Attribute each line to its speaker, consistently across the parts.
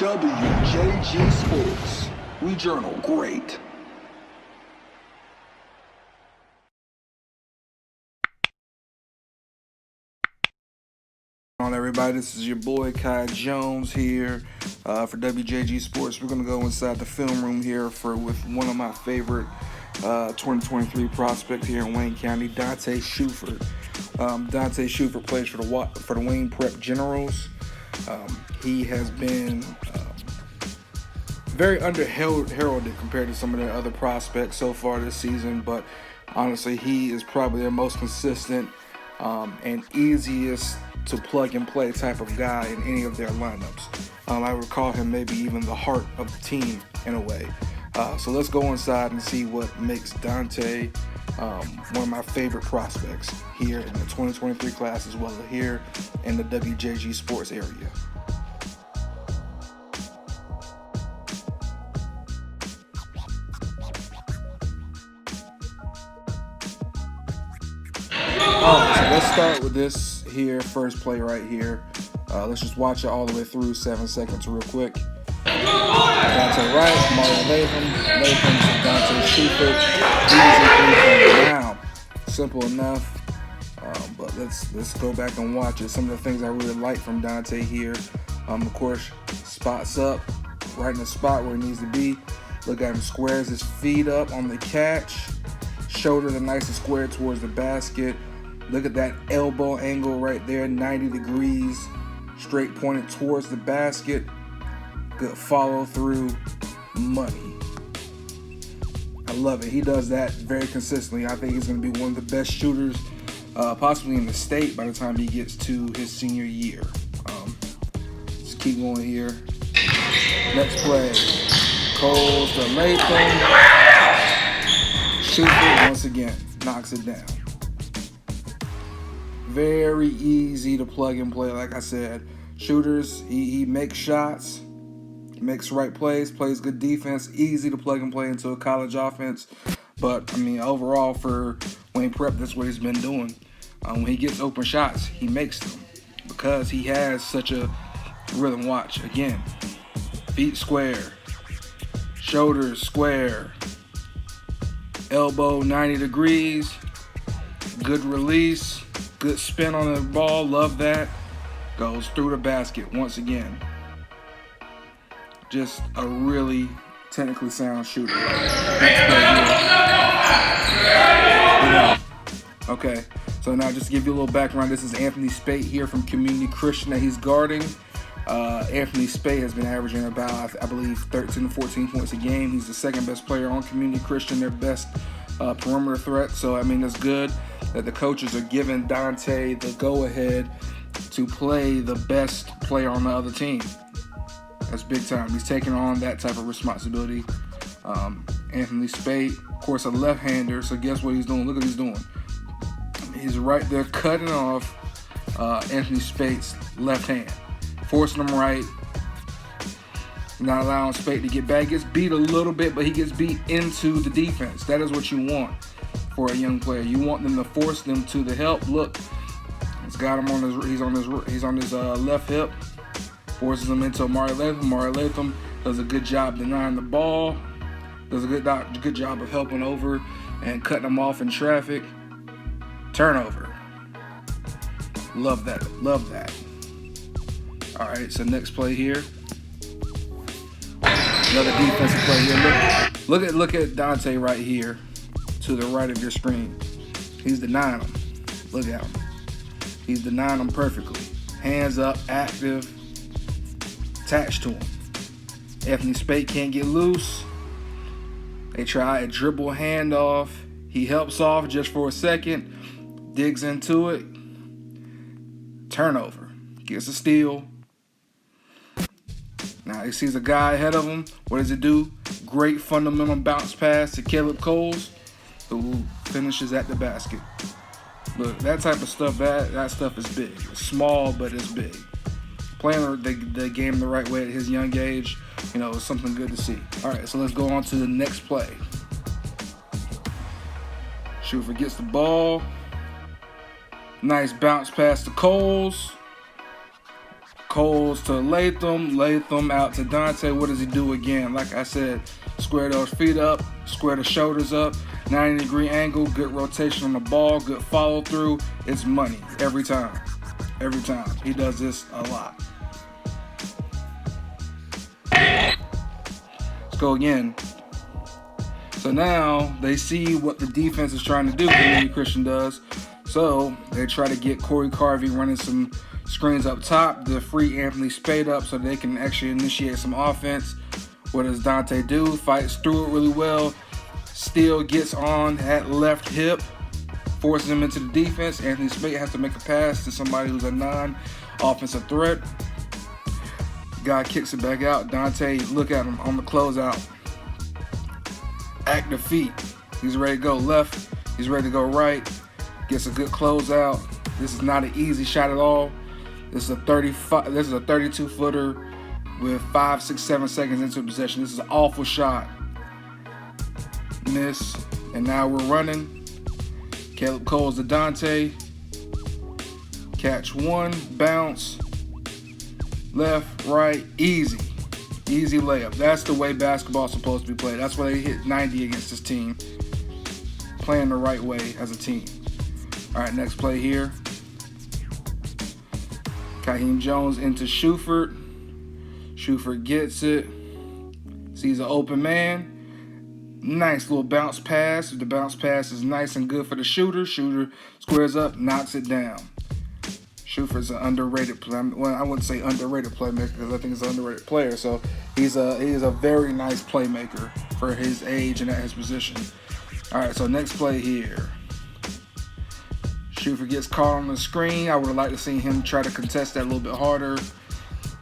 Speaker 1: WJG Sports. We journal great.
Speaker 2: On everybody, this is your boy Kai Jones here for WJG Sports. We're gonna go inside the film room here with one of my favorite 2023 prospects here in Wayne County, Donte Shuford. Donte Shuford plays for the Wayne Prep Generals. He has been very heralded compared to some of the other prospects so far this season, but honestly, he is probably their most consistent and easiest to plug and play type of guy in any of their lineups. I would call him maybe even the heart of the team in a way. So let's go inside and see what makes Donte one of my favorite prospects here in the 2023 class, as well as here in the WJG Sports area. Alright, so let's start with this here, first play right here. Let's just watch it all the way through, 7 seconds real quick. Donte right, Mario Latham to Donte Shuford. Easy 3-point down. Simple enough, but let's go back and watch it. Some of the things I really like from Donte here, of course, spots up, right in the spot where he needs to be. Look at him, squares his feet up on the catch. Shoulders are nice and square towards the basket. Look at that elbow angle right there, 90 degrees, straight pointed towards the basket. Good follow through, money. I love it. He does that very consistently. I think he's going to be one of the best shooters possibly in the state by the time he gets to his senior year. Let's keep going here. Next play. Coles to Latham. Shuford once again knocks it down. Very easy to plug and play. Like I said, shooters, he makes shots, makes right plays, plays good defense, easy to plug and play into a college offense. But I mean, overall for Wayne Prep, that's what he's been doing. When he gets open shots, he makes them because he has such a rhythm. Watch again, feet square, shoulders square, elbow 90 degrees, good release. Good spin on the ball, love that. Goes through the basket once again. Just a really technically sound shooter. Okay, so now just to give you a little background, this is Anthony Spate here from Community Christian that he's guarding. Anthony Spate has been averaging about, I believe, 13 to 14 points a game. He's the second best player on Community Christian, their best perimeter threat. So, I mean, that's good that the coaches are giving Donte the go-ahead to play the best player on the other team. That's big time. He's taking on that type of responsibility. Anthony Spate, of course, a left-hander, so guess what he's doing? Look what he's doing. He's right there cutting off Anthony Spate's left hand, forcing him right, not allowing Spate to get back. Gets beat a little bit, but he gets beat into the defense. That is what you want for a young player. You want them to force them to the help. Look, it's got him on his. He's on his left hip. Forces him into Mario Latham. Mario Latham does a good job denying the ball. Does a good job of helping over and cutting him off in traffic. Turnover. Love that. Love that. All right. So next play here. Another defensive play here. Look at Donte right here to the right of your screen. He's denying him. Look at him. He's denying him perfectly. Hands up, active, attached to him. Anthony Spate can't get loose. They try a dribble handoff. He helps off just for a second, digs into it. Turnover. Gets a steal. Now he sees a guy ahead of him. What does it do? Great fundamental bounce pass to Caleb Coles, who finishes at the basket. Look, that type of stuff, that stuff is big. It's small, but it's big. Playing the game the right way at his young age, is something good to see. All right, so let's go on to the next play. Shuford gets the ball. Nice bounce pass to Coles. Coles to Latham. Latham out to Donte. What does he do again? Like I said, square those feet up, square the shoulders up, 90-degree angle, good rotation on the ball, good follow through. It's money every time. Every time. He does this a lot. Let's go again. So now they see what the defense is trying to do, Community Christian does. So they try to get Corey Carvey running some screens up top to free Anthony Spade up so they can actually initiate some offense. What does Donte do? Fights through it really well. Still gets on that left hip, forces him into the defense. Anthony Spade has to make a pass to somebody who's a non-offensive threat. Guy kicks it back out. Donte, look at him on the closeout. Active feet. He's ready to go left. He's ready to go right. Gets a good closeout. This is not an easy shot at all. This is a 32-footer with 5, 6, 7 seconds into possession. This is an awful shot. Miss. And now we're running. Caleb Coles to Donte. Catch one. Bounce. Left, right. Easy. Easy layup. That's the way basketball's supposed to be played. That's why they hit 90 against this team. Playing the right way as a team. All right, next play here. Kaheem Jones into Shuford. Shuford gets it. Sees an open man. Nice little bounce pass. The bounce pass is nice and good for the shooter. Shooter squares up, knocks it down. Shuford's an underrated player. Well, I wouldn't say underrated playmaker because I think he's an underrated player. So he's a very nice playmaker for his age and at his position. All right, so next play here. Shuford gets caught on the screen. I would have liked to see him try to contest that a little bit harder.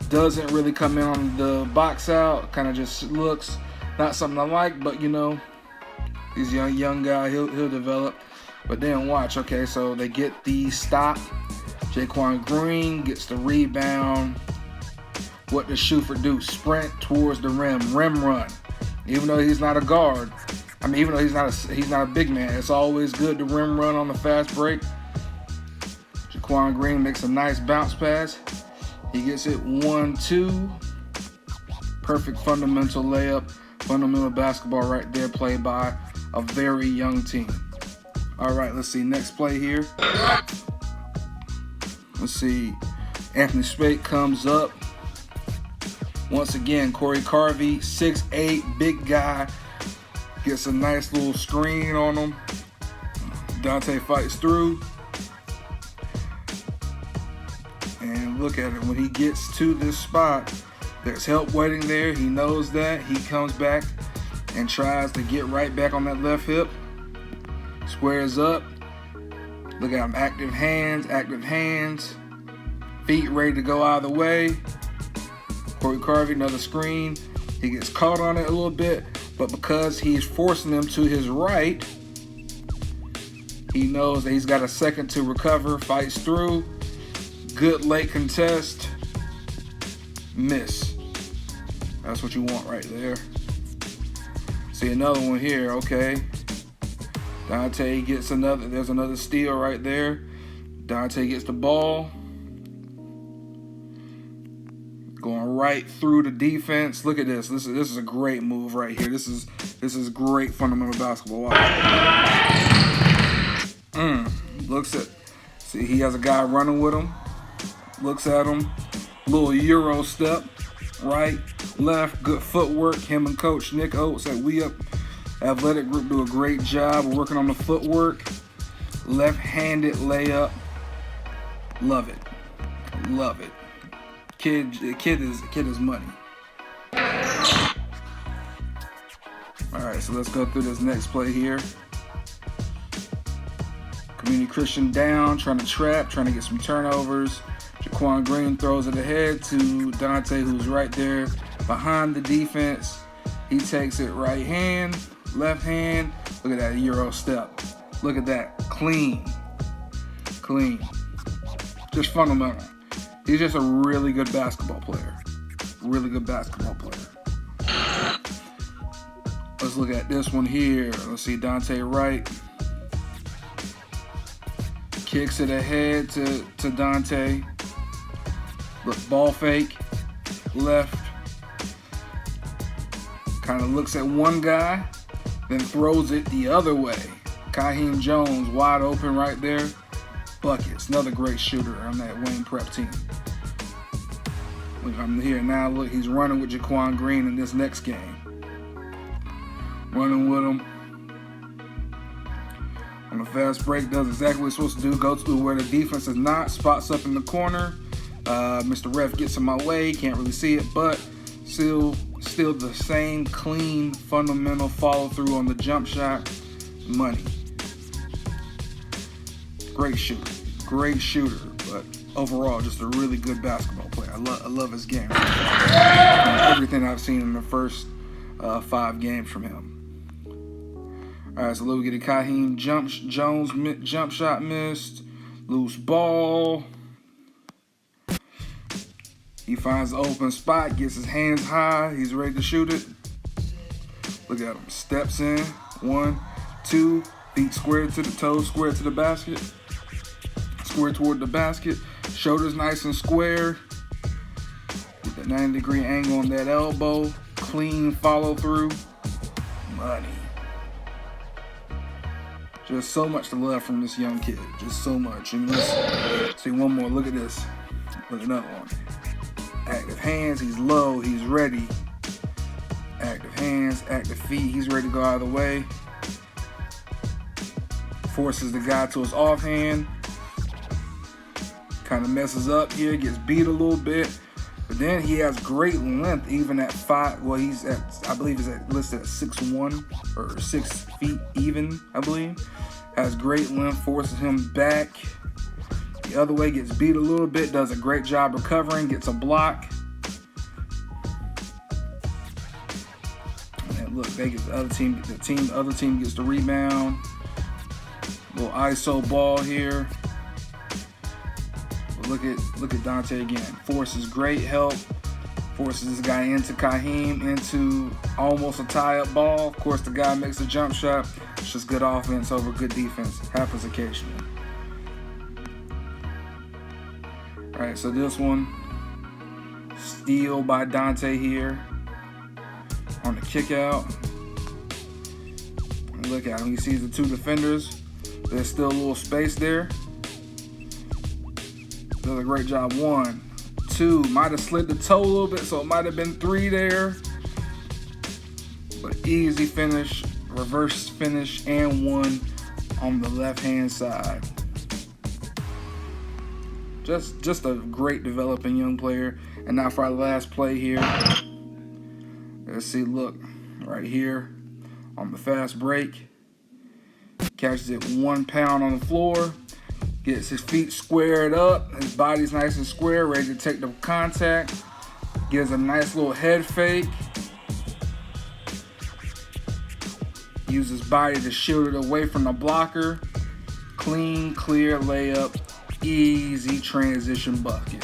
Speaker 2: Doesn't really come in on the box out. Kind of just looks not something I like, but you know, he's a young guy. He'll develop. But then watch. Okay, so they get the stop. Jaquan Green gets the rebound. What does Shuford do? Sprint towards the rim run. Even though he's not a guard, even though he's not a big man, it's always good to rim run on the fast break. Jaquan Green makes a nice bounce pass. He gets it 1-2. Perfect fundamental layup, fundamental basketball right there, played by a very young team. All right, let's see next play here. Let's see. Anthony Spade comes up. Once again, Corey Carvey, 6'8", big guy. Gets a nice little screen on him. Donte fights through. And look at it. When he gets to this spot, there's help waiting there. He knows that. He comes back and tries to get right back on that left hip. Squares up. Look at him, active hands, feet ready to go either way. Corey Carvey, another screen. He gets caught on it a little bit, but because he's forcing him to his right, he knows that he's got a second to recover, fights through. Good late contest. Miss. That's what you want right there. See another one here, okay. Donte gets there's another steal right there. Donte gets the ball. Going right through the defense. Look at this. This is a great move right here. This is great fundamental basketball. Watch. Looks at, see, he has a guy running with him. Looks at him. Little Euro step. Right, left, good footwork. Him and Coach Nick Oates at We Up Athletic Group do a great job working on the footwork. Left-handed layup. Love it. Love it. Kid is money. All right, so let's go through this next play here. Community Christian down, trying to trap, trying to get some turnovers. Jaquan Green throws it ahead to Donte, who's right there behind the defense. He takes it right hand, left hand. Look at that Euro step. Look at that. Clean. Just fundamental. He's just a really good basketball player. Let's look at this one here. Let's see, Donte right. Kicks it ahead to Donte. Look, ball fake, left. Kind of looks at one guy, then throws it the other way. Kaheem Jones wide open right there. Buckets. Another great shooter on that Wayne Prep team. Look, I'm here now. Look, he's running with Jaquan Green in this next game. Running with him. On the fast break, does exactly what he's supposed to do. Goes to where the defense is not. Spots up in the corner. Mr. Ref gets in my way. Can't really see it, but still the same clean, fundamental follow-through on the jump shot. Money. Great shooter, but overall, just a really good basketball player. I love his game. Everything I've seen in the first 5 games from him. All right, so look, we get a Kaheem Jones jump shot missed. Loose ball. He finds the open spot, gets his hands high. He's ready to shoot it. Look at him. Steps in. 1, 2. Feet squared to the toes, squared to the basket. Square toward the basket. Shoulders nice and square. Get the 90-degree angle on that elbow. Clean follow through. Money. Just so much to love from this young kid. Just so much. And let's see one more. Look at this. Look at another one. Active hands. He's low. He's ready. Active hands. Active feet. He's ready to go out of the way. Forces the guy to his offhand. Kind of messes up here. Gets beat a little bit. But then he has great length even at 5. Well, he's at, I believe he's listed at 6'1" or 6 feet even, I believe. Has great length. Forces him back. The other way, gets beat a little bit, does a great job recovering, gets a block. And look, they get the other team gets the rebound. Little ISO ball here. But look at Donte again. Forces great help. Forces this guy into Kaheem, into almost a tie-up ball. Of course, the guy makes a jump shot. It's just good offense over good defense. Happens occasionally. All right, so this one, steal by Donte here on the kick out. And look at him, he sees the 2 defenders. There's still a little space there. Does a great job. 1, 2, might have slid the toe a little bit, so it might have been 3 there. But easy finish, reverse finish, and 1 on the left-hand side. Just a great developing young player. And now for our last play here. Let's see, look, right here on the fast break. Catches it 1 pound on the floor. Gets his feet squared up. His body's nice and square, ready to take the contact. Gives a nice little head fake. Uses body to shield it away from the blocker. Clean, clear layup. Easy transition bucket.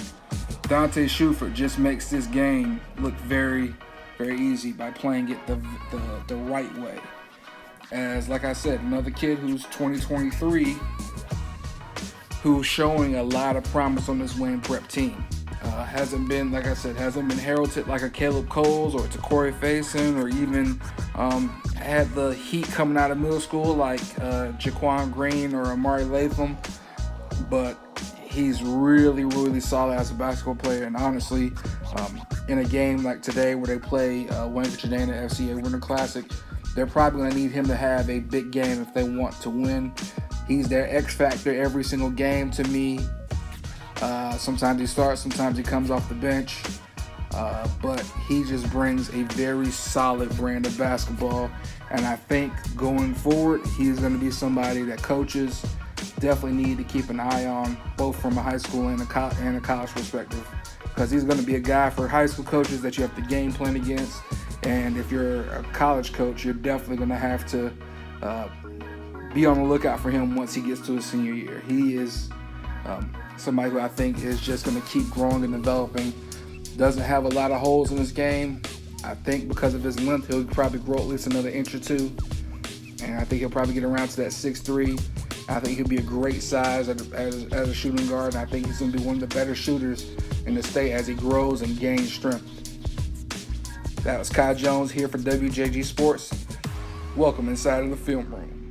Speaker 2: Donte Shuford just makes this game look very, very easy by playing it the right way. As, like I said, another kid who's 2023, who's showing a lot of promise on this Wayne Prep team. Hasn't been heralded like a Caleb Coles or to Corey Faison, or even had the heat coming out of middle school like Jaquan Green or Amari Latham. But he's really, really solid as a basketball player. And honestly, in a game like today where they play Wayne Tradena FCA Winter Classic, they're probably going to need him to have a big game if they want to win. He's their X factor every single game to me. Sometimes he starts, sometimes he comes off the bench. But he just brings a very solid brand of basketball. And I think going forward, he's going to be somebody that coaches definitely need to keep an eye on, both from a high school and a college perspective. Because he's going to be a guy for high school coaches that you have to game plan against. And if you're a college coach, you're definitely going to have to be on the lookout for him once he gets to his senior year. He is somebody who I think is just going to keep growing and developing. Doesn't have a lot of holes in his game. I think because of his length, he'll probably grow at least another inch or 2. And I think he'll probably get around to that 6'3". I think he'll be a great size as a shooting guard, and I think he's going to be one of the better shooters in the state as he grows and gains strength. That was Kai Jones here for WJG Sports. Welcome inside of the film room.